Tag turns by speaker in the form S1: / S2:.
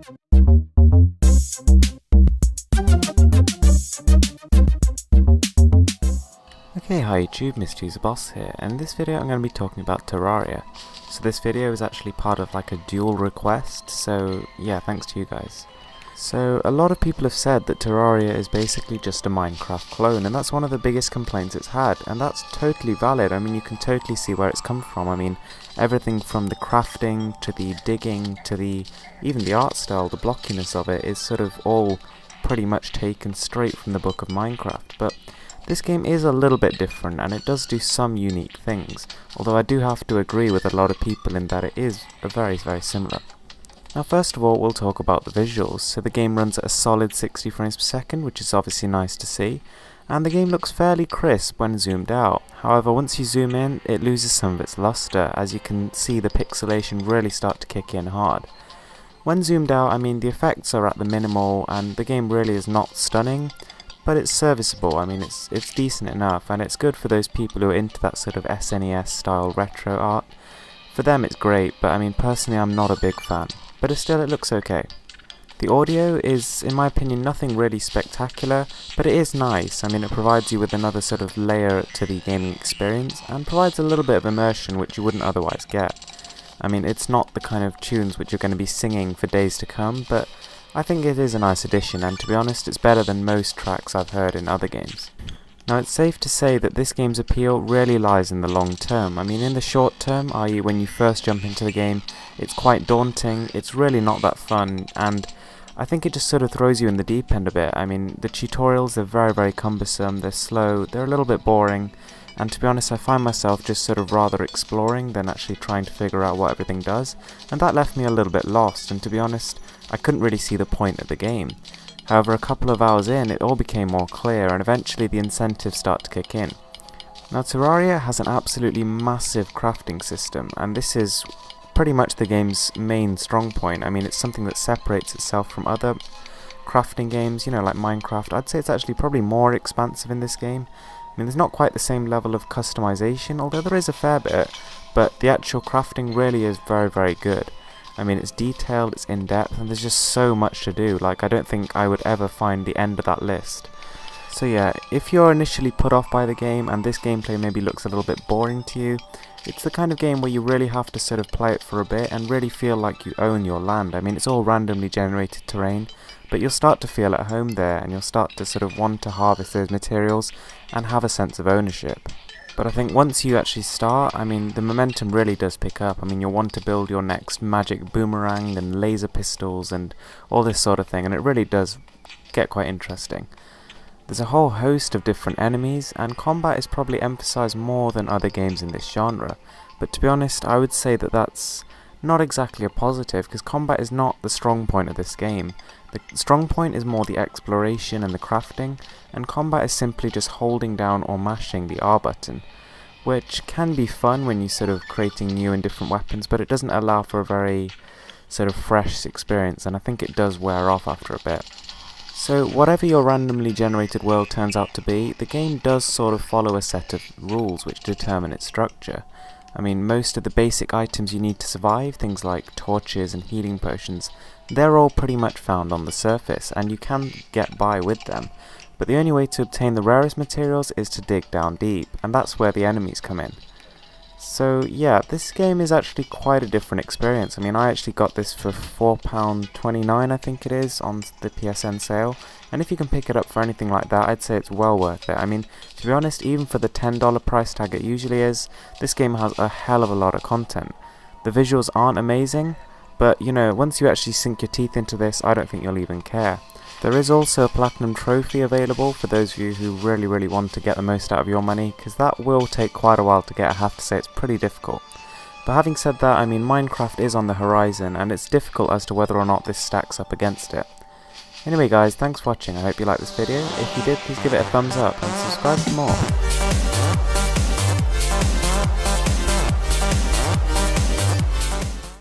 S1: Okay, hi YouTube, Mr. Boss here, and in this video I'm going to be talking about Terraria. So this video is actually part of like a dual request, so yeah, thanks to you guys. So a lot of people have said that Terraria is basically just a Minecraft clone, and that's one of the biggest complaints it's had, and that's totally valid. I mean, you can totally see where it's come from. I mean, everything from the crafting, to the digging, to even the art style, the blockiness of it is sort of all pretty much taken straight from the book of Minecraft, but this game is a little bit different, and it does do some unique things, although I do have to agree with a lot of people in that it is very similar. Now first of all, we'll talk about the visuals. So the game runs at a solid 60 frames per second, which is obviously nice to see, and the game looks fairly crisp when zoomed out. However, once you zoom in, it loses some of its luster, as you can see the pixelation really start to kick in hard. When zoomed out, I mean, the effects are at the minimal, and the game really is not stunning, but it's serviceable. I mean, it's decent enough, and it's good for those people who are into that sort of SNES style retro art. For them it's great, but I mean, personally I'm not a big fan, but it looks okay. The audio is, in my opinion, nothing really spectacular, but it is nice. I mean, it provides you with another sort of layer to the gaming experience, and provides a little bit of immersion which you wouldn't otherwise get. I mean, it's not the kind of tunes which you're going to be singing for days to come, but I think it is a nice addition, and to be honest, it's better than most tracks I've heard in other games. Now, it's safe to say that this game's appeal really lies in the long term. I mean, in the short term, i.e. when you first jump into the game, it's quite daunting, it's really not that fun, and I think it just sort of throws you in the deep end a bit. I mean, the tutorials are very cumbersome, they're slow, they're a little bit boring, and to be honest, I find myself just sort of rather exploring than actually trying to figure out what everything does, and that left me a little bit lost, and to be honest, I couldn't really see the point of the game. However, a couple of hours in, it all became more clear, and eventually the incentives start to kick in. Now, Terraria has an absolutely massive crafting system, and this is pretty much the game's main strong point. I mean, it's something that separates itself from other crafting games, you know, like Minecraft. I'd say it's actually probably more expansive in this game. I mean, there's not quite the same level of customization, although there is a fair bit, but the actual crafting really is very good. I mean, it's detailed, it's in-depth, and there's just so much to do. Like, I don't think I would ever find the end of that list. So yeah, if you're initially put off by the game, and this gameplay maybe looks a little bit boring to you, it's the kind of game where you really have to sort of play it for a bit, and really feel like you own your land. I mean, it's all randomly generated terrain, but you'll start to feel at home there, and you'll start to sort of want to harvest those materials, and have a sense of ownership. But I think once you actually start, I mean, the momentum really does pick up. I mean, you'll want to build your next magic boomerang and laser pistols and all this sort of thing, and it really does get quite interesting. There's a whole host of different enemies, and combat is probably emphasized more than other games in this genre. But to be honest, I would say that that's not exactly a positive, because combat is not the strong point of this game. The strong point is more the exploration and the crafting, and combat is simply just holding down or mashing the R button, which can be fun when you're sort of creating new and different weapons, but it doesn't allow for a very sort of fresh experience, and I think it does wear off after a bit. So whatever your randomly generated world turns out to be, the game does sort of follow a set of rules which determine its structure. I mean, most of the basic items you need to survive, things like torches and healing potions, they're all pretty much found on the surface, and you can get by with them. But the only way to obtain the rarest materials is to dig down deep, and that's where the enemies come in. So yeah, this game is actually quite a different experience. I mean, I actually got this for £4.29 I think it is on the PSN sale, and if you can pick it up for anything like that, I'd say it's well worth it. I mean, to be honest, even for the $10 price tag it usually is, this game has a hell of a lot of content. The visuals aren't amazing, but you know, once you actually sink your teeth into this, I don't think you'll even care. There is also a platinum trophy available for those of you who really want to get the most out of your money, because that will take quite a while to get. I have to say it's pretty difficult. But having said that, I mean, Minecraft is on the horizon, and it's difficult as to whether or not this stacks up against it. Anyway guys, thanks for watching. I hope you liked this video. If you did, please give it a thumbs up and subscribe for more.